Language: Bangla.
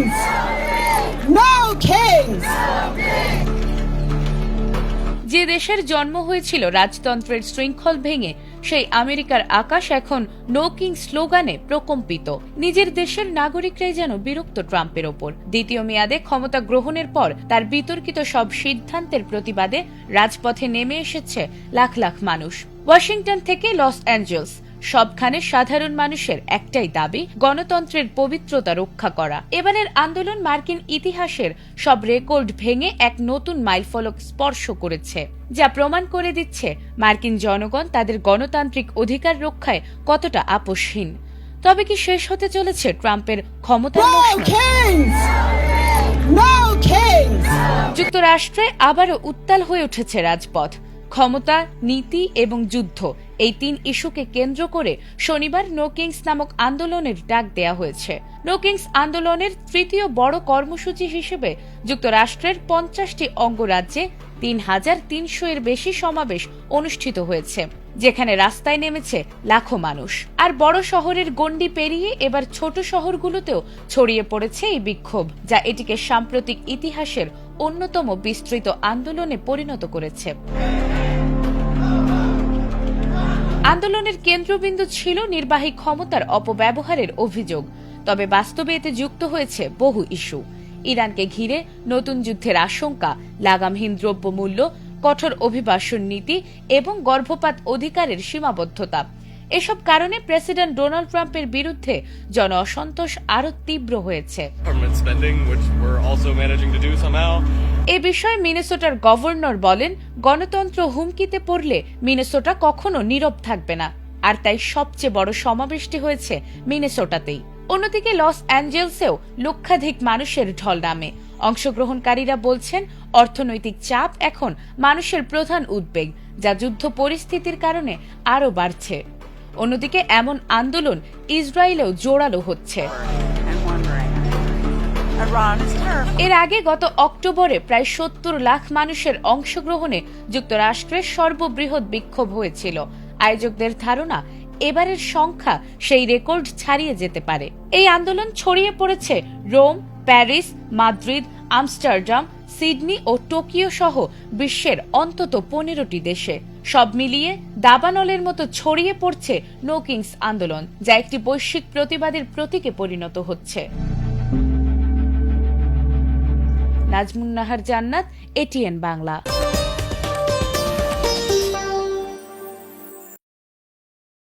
kings! No kings! যে দেশের জন্ম হয়েছিল রাজতন্ত্রের শৃঙ্খল ভেঙে, সেই আমেরিকার আকাশ এখন নো কিং স্লোগানে প্রকম্পিত। নিজের দেশের নাগরিকরাই যেন বিরক্ত ট্রাম্পের ওপর। দ্বিতীয় মেয়াদে ক্ষমতা গ্রহণের পর তার বিতর্কিত সব সিদ্ধান্তের প্রতিবাদে রাজপথে নেমে এসেছে লাখ লাখ মানুষ। ওয়াশিংটন থেকে লস অ্যাঞ্জেলস, সবখানে সাধারণ মানুষের একটাই দাবি, গণতন্ত্রের পবিত্রতা রক্ষা করা। এবারের আন্দোলন মার্কিন ইতিহাসের সব রেকর্ড ভেঙে এক নতুন মাইলফলক স্পর্শ করেছে, যা প্রমাণ করে দিচ্ছে মার্কিন জনগণ তাদের গণতান্ত্রিক অধিকার রক্ষায় কতটা আপোষহীন। তবে কি শেষ হতে চলেছে ট্রাম্পের ক্ষমতার মসনদ? যুক্তরাষ্ট্রে আবারও উত্তাল হয়ে উঠেছে রাজপথ। ক্ষমতা, নীতি এবং যুদ্ধ, এই তিন ইস্যুকে কেন্দ্র করে শনিবার নো কিংস নামক আন্দোলনের ডাক দেয়া হয়েছে। নো কিংস আন্দোলনের তৃতীয় বড় কর্মসূচি হিসেবে যুক্তরাষ্ট্রের 50টি অঙ্গরাজ্যে 3,300 এর বেশি সমাবেশ অনুষ্ঠিত হয়েছে, যেখানে রাস্তায় নেমেছে লাখো মানুষ। আর বড় শহরের গণ্ডি পেরিয়ে এবার ছোট শহরগুলোতেও ছড়িয়ে পড়েছে এই বিক্ষোভ, যা এটিকে সাম্প্রতিক ইতিহাসের অন্যতম বিস্তৃত আন্দোলনে পরিণত করেছে। আন্দোলনের কেন্দ্রবিন্দু ছিল নির্বাহী ক্ষমতার অপব্যবহারের অভিযোগ, তবে বাস্তবে এতে যুক্ত হয়েছে বহু ইস্যু। ইরানকে ঘিরে নতুন যুদ্ধের আশঙ্কা, লাগামহীন দ্রব্যমূল্য, কঠোর অভিবাসন নীতি এবং গর্ভপাত অধিকারের সীমাবদ্ধতা। এসব কারণে প্রেসিডেন্ট ডোনাল্ড ট্রাম্পের বিরুদ্ধে জন অসন্তোষ আরো তীব্র হয়েছে। এ বিষয়ে মিনেসোটার গভর্নর বলেন, গণতন্ত্র হুমকিতে পড়লে মিনেসোটা কখনো নীরব থাকবে না, আর তাই সবচেয়ে বড় সমাবেশটি হয়েছে মিনেসোটাতেই। অন্যদিকে লস অ্যাঞ্জেলসেও লক্ষাধিক মানুষের ঢল নামে। অংশগ্রহণকারীরা বলছেন, অর্থনৈতিক চাপ এখন মানুষের প্রধান উদ্বেগ, যা যুদ্ধ পরিস্থিতির কারণে আরো বাড়ছে। অন্যদিকে এমন আন্দোলন ইসরায়েলেও জোরালো হচ্ছে। এর আগে গত অক্টোবরে প্রায় 70 লাখ মানুষের অংশগ্রহণে যুক্তরাষ্ট্রের সর্ববৃহৎ বিক্ষোভ হয়েছিল। আয়োজকদের ধারণা, এবারের সংখ্যা সেই রেকর্ড ছাড়িয়ে যেতে পারে। এই আন্দোলন ছড়িয়ে পড়েছে Rome, Paris, Madrid, Amsterdam, Sydney ও টোকিও সহ বিশ্বের অন্তত 15টি দেশে। সব মিলিয়ে দাবানলের মতো ছড়িয়ে পড়ছে নো কিংস আন্দোলন, যা একটি বৈশ্বিক প্রতিবাদের প্রতীকে পরিণত হচ্ছে। নাজমুন নাহার জান্নাত, এটিএন বাংলা।